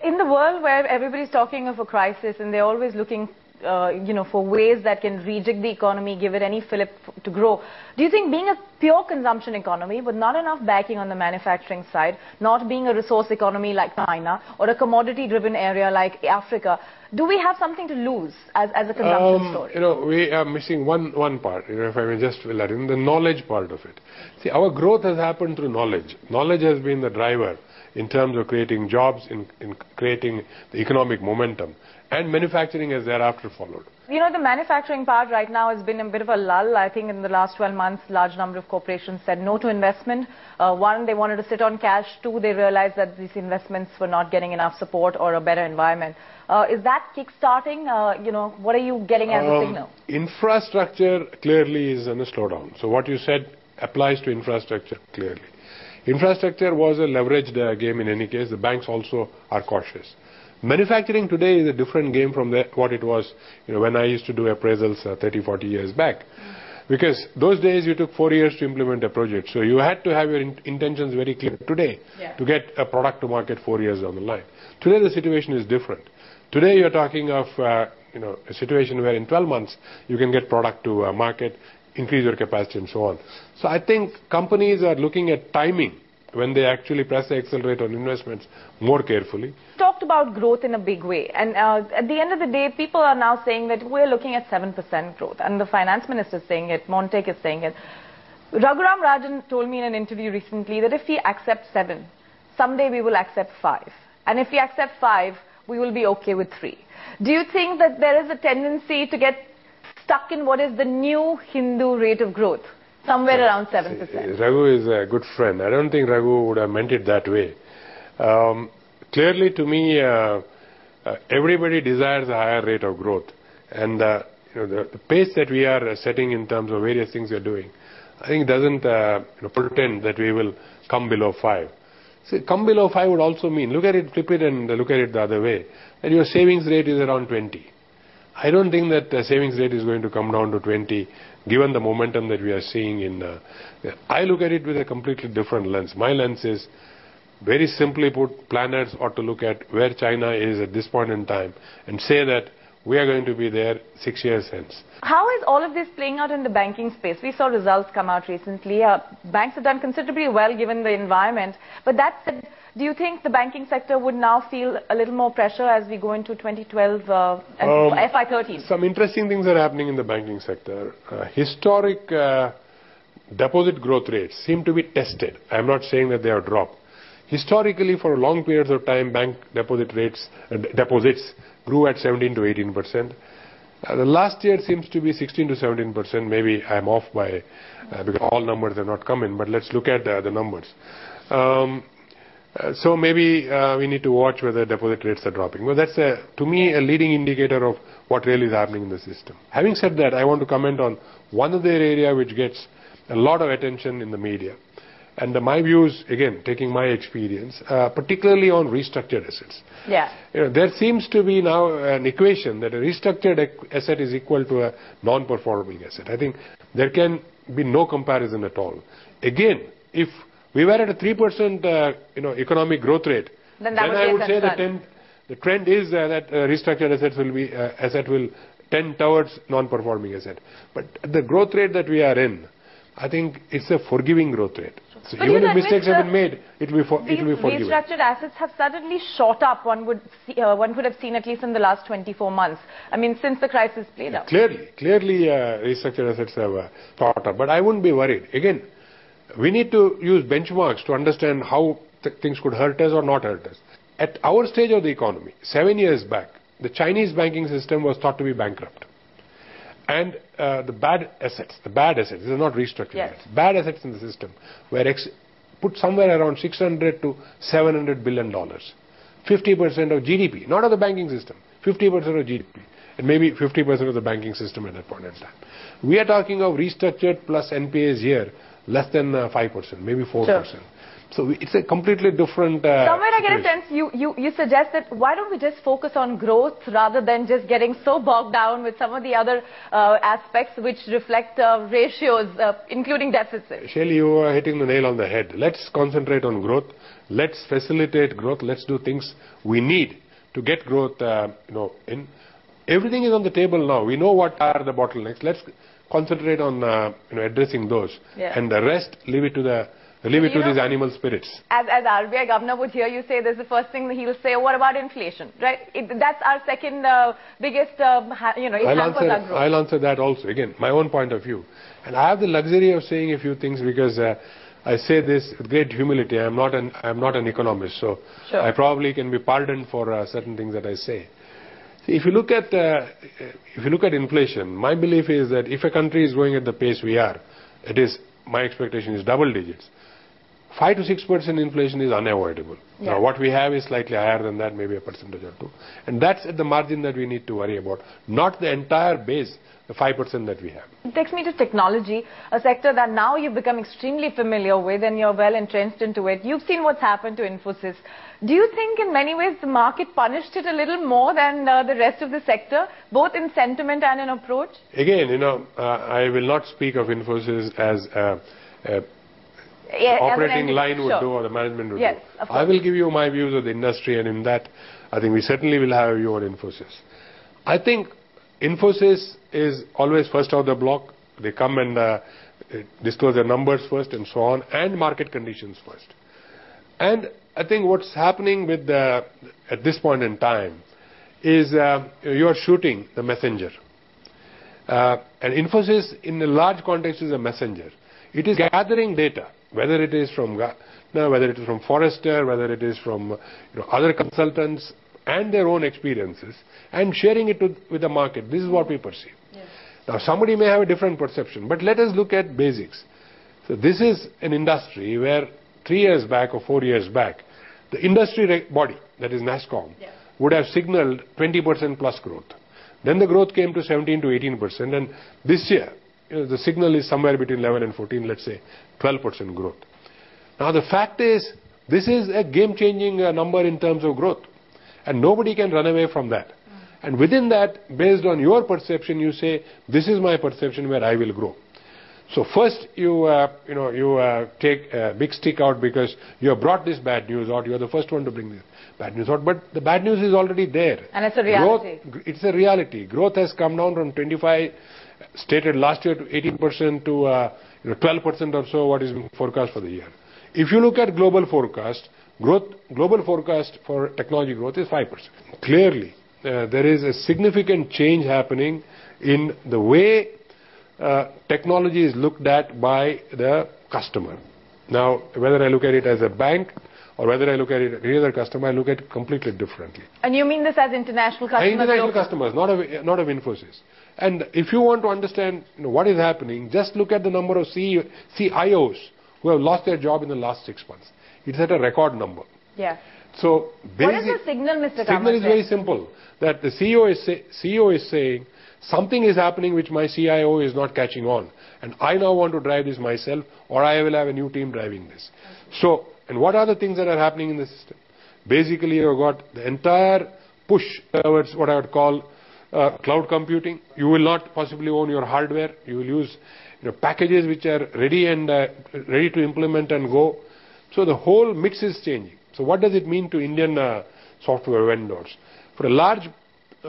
In the world where everybody's talking of a crisis and they're always looking for ways that can rejig the economy, give it any fillip to grow. Do you think being a pure consumption economy with not enough backing on the manufacturing side, not being a resource economy like China or a commodity-driven area like Africa, do we have something to lose as a consumption story? We are missing one part, if I may just fill that in, the knowledge part of it. See, our growth has happened through knowledge. Knowledge has been the driver in terms of creating jobs, in creating the economic momentum. And manufacturing has thereafter followed. The manufacturing part right now has been a bit of a lull. I think in the last 12 months, large number of corporations said no to investment. One, they wanted to sit on cash. Two, they realized that these investments were not getting enough support or a better environment. Is that kick-starting? What are you getting as a signal? Infrastructure clearly is in a slowdown. So what you said applies to infrastructure clearly. Infrastructure was a leveraged game in any case. The banks also are cautious. Manufacturing today is a different game from what it was when I used to do appraisals 30, 40 years back. Because those days you took 4 years to implement a project. So you had to have your intentions very clear today to get a product to market 4 years down the line. Today the situation is different. Today you're talking of a situation where in 12 months you can get product to market, increase your capacity and so on. So I think companies are looking at timing when they actually press the accelerator on investments more carefully. Talked about growth in a big way, and at the end of the day, people are now saying that we're looking at 7% growth, and the finance minister is saying it, Montek is saying it. Raghuram Rajan told me in an interview recently that if we accept 7, someday we will accept 5, and if we accept 5, we will be okay with 3. Do you think that there is a tendency to get stuck in what is the new Hindu rate of growth? Somewhere around 7%. Raghu is a good friend. I don't think Raghu would have meant it that way. Clearly, to me, everybody desires a higher rate of growth. And the pace that we are setting in terms of various things we are doing, I think doesn't pretend that we will come below 5. See, come below 5 would also mean, flip it and look at it the other way, that your savings rate is around 20. I don't think that the savings rate is going to come down to 20, given the momentum that we are seeing in... I look at it with a completely different lens. My lens is, very simply put, planners ought to look at where China is at this point in time and say that we are going to be there 6 years hence. How is all of this playing out in the banking space? We saw results come out recently. Banks have done considerably well given the environment. But that said, do you think the banking sector would now feel a little more pressure as we go into 2012 and FY13? Some interesting things are happening in the banking sector. Historic deposit growth rates seem to be tested. I am not saying that they have dropped. Historically, for long periods of time, bank deposits grew at 17 to 18%. The last year seems to be 16 to 17%. Maybe I am off by because all numbers have not come in, but let's look at the numbers. So maybe we need to watch whether deposit rates are dropping. Well, that's, to me, a leading indicator of what really is happening in the system. Having said that, I want to comment on one other area which gets a lot of attention in the media. And my views, again, taking my experience, particularly on restructured assets. There seems to be now an equation that a restructured asset is equal to a non-performing asset. I think there can be no comparison at all. Again, if we were at a 3% economic growth rate, then I would say the trend is that restructured assets will tend towards non-performing asset. But the growth rate that we are in, I think it's a forgiving growth rate. So even if mistakes have been made, it will be forgiven. Restructured assets have suddenly shot up. One would have seen at least in the last 24 months. I mean, since the crisis played out. Clearly, restructured assets have shot up. But I wouldn't be worried. Again, we need to use benchmarks to understand how things could hurt us or not hurt us. At our stage of the economy, 7 years back, the Chinese banking system was thought to be bankrupt. And the bad assets, these are not restructured assets, bad assets in the system were put somewhere around $600 to $700 billion. 50% of GDP, not of the banking system, 50% of GDP. And maybe 50% of the banking system at that point in time. We are talking of restructured plus NPAs here, less than 5%, maybe 4%. Sure. So it's a completely different Somewhere I get a sense you suggest that why don't we just focus on growth rather than just getting so bogged down with some of the other aspects which reflect ratios, including deficits. Shelly, you are hitting the nail on the head. Let's concentrate on growth. Let's facilitate growth. Let's do things we need to get growth. In everything is on the table now. We know what are the bottlenecks. Let's concentrate on addressing those, and the rest leave it to these animal spirits. As RBI governor would hear you say, this is the first thing that he'll say. What about inflation? Right? That's our second biggest. I'll answer that also. Again, my own point of view, and I have the luxury of saying a few things because I say this with great humility. I'm not an economist, so sure. I probably can be pardoned for certain things that I say. See, if you look at inflation, my belief is that if a country is going at the pace we are, my expectation is double digits. 5 to 6% inflation is unavoidable. Yeah. Now, what we have is slightly higher than that, maybe a percentage or two, and that's at the margin that we need to worry about, not the entire base, the 5% that we have. It takes me to technology, a sector that now you've become extremely familiar with and you're well entrenched into it. You've seen what's happened to Infosys. Do you think in many ways the market punished it a little more than the rest of the sector, both in sentiment and in approach? Again, I will not speak of Infosys as operating line would do or the management would do. I will give you my views of the industry, and in that I think we certainly will have a view on Infosys. I think Infosys is always first out of the block. They come and disclose their numbers first and so on, and market conditions first. And I think what's happening with at this point in time is you are shooting the messenger. And Infosys in a large context is a messenger. It is gathering data, whether it is from Forrester, whether it is from other consultants and their own experiences, and sharing it with the market. This is what we perceive. Yes. Now, somebody may have a different perception, but let us look at basics. So this is an industry where 3 years back or 4 years back, the industry body, that is NASSCOM, would have signaled 20% plus growth. Then the growth came to 17 to 18%, and this year, the signal is somewhere between 11 and 14, let's say 12% growth. Now the fact is, this is a game-changing number in terms of growth, and nobody can run away from that. And within that, based on your perception, you say, this is my perception where I will grow. So first you take a big stick out because you have brought this bad news out. You are the first one to bring this bad news out. But the bad news is already there. And it's a reality. It's a reality. Growth has come down from 25, stated last year, to 18% to 12% or so, what is being forecast for the year. If you look at global forecast, global forecast for technology growth is 5%. Clearly, there is a significant change happening in the way technology is looked at by the customer. Now, whether I look at it as a bank or whether I look at it as any other customer, I look at it completely differently. And you mean this as international customers? International customers, not of Infosys. And if you want to understand what is happening, just look at the number of CIOs who have lost their job in the last 6 months. It's at a record number. Yeah. So, what is the signal, Mr. Kamath? Signal is very simple. That the CEO is saying, something is happening which my CIO is not catching on, and I now want to drive this myself, or I will have a new team driving this. So, and what are the things that are happening in the system? Basically, you've got the entire push towards what I would call cloud computing. You will not possibly own your hardware. You will use packages which are ready to implement and go. So the whole mix is changing. So what does it mean to Indian software vendors? For a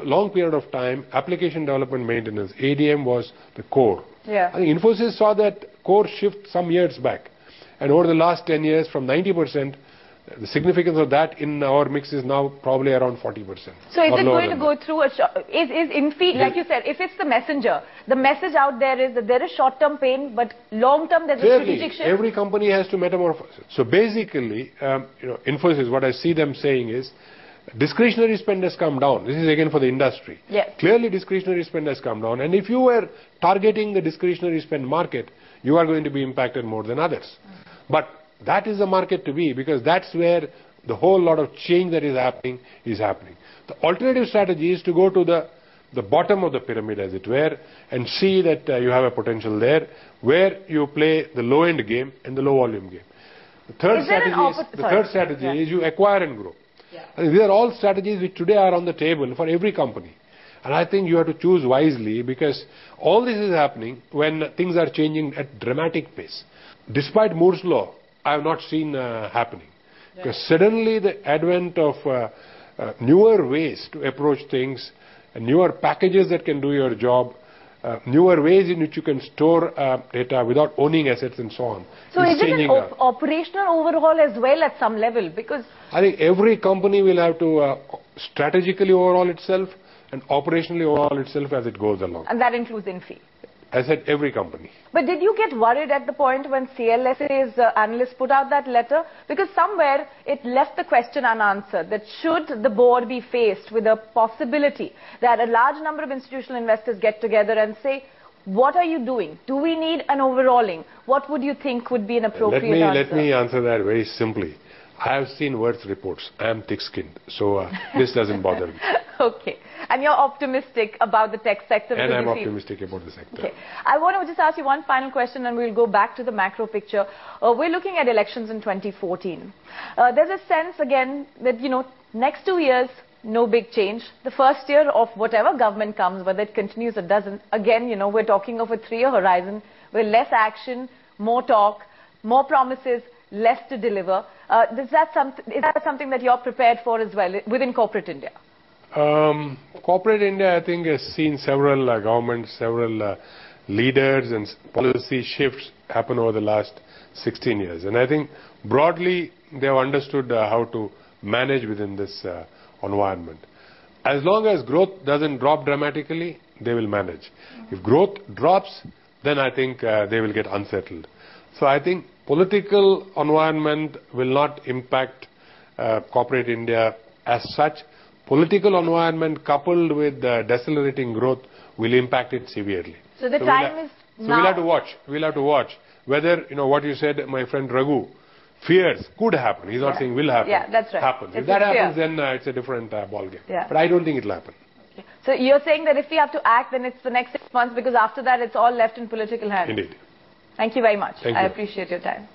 long period of time, application development maintenance, ADM, was the core. Yeah. I think Infosys saw that core shift some years back. And over the last 10 years, from 90%, the significance of that in our mix is now probably around 40%. So is it going to go through like you said, if it's the messenger, the message out there is that there is short-term pain, but long-term there's a strategic shift? Every company has to metamorphose. So basically, Infosys, what I see them saying is, discretionary spend has come down. This is again for the industry. Yes. Clearly discretionary spend has come down, and if you were targeting the discretionary spend market, you are going to be impacted more than others. But that is the market to be, because that's where the whole lot of change that is happening is happening. The alternative strategy is to go to the bottom of the pyramid, as it were, and see that you have a potential there, where you play the low-end game and the low-volume game. The third strategy is you acquire and grow. Yeah. I think these are all strategies which today are on the table for every company. And I think you have to choose wisely, because all this is happening when things are changing at dramatic pace. Despite Moore's law, I have not seen happening. Because suddenly the advent of newer ways to approach things, newer packages that can do your job, newer ways in which you can store data without owning assets and so on. So is it an operational overhaul as well at some level? Because I think every company will have to strategically overhaul itself and operationally overhaul itself as it goes along. And that includes Infi. I said every company. But did you get worried at the point when CLSA's analysts put out that letter? Because somewhere it left the question unanswered, that should the board be faced with a possibility that a large number of institutional investors get together and say, what are you doing? Do we need an overhauling? What would you think would be an appropriate answer? Let me answer that very simply. I have seen worse reports. I am thick-skinned, so this doesn't bother me. Okay. And you're optimistic about the tech sector? And I'm optimistic about the sector. Okay. I want to just ask you one final question and we'll go back to the macro picture. We're looking at elections in 2014. There's a sense again that, next 2 years, no big change. The first year of whatever government comes, whether it continues or doesn't, again, we're talking of a 3-year horizon where less action, more talk, more promises, less to deliver. Is that something that you're prepared for as well within corporate India? Corporate India, I think, has seen several governments, several leaders and policy shifts happen over the last 16 years. And I think broadly they have understood how to manage within this environment. As long as growth doesn't drop dramatically, they will manage. If growth drops, then I think they will get unsettled. So I think political environment will not impact corporate India as such. Political environment coupled with decelerating growth will impact it severely. So the time is now. So we'll have to watch. We'll have to watch whether, what you said, my friend Raghu, fears could happen. He's not saying will happen. Yeah, that's right. Happens. If that happens, then it's a different ballgame. Yeah. But I don't think it'll happen. Okay. So you're saying that if we have to act, then it's the next 6 months, because after that it's all left in political hands. Indeed. Thank you very much. Thank you. I appreciate your time.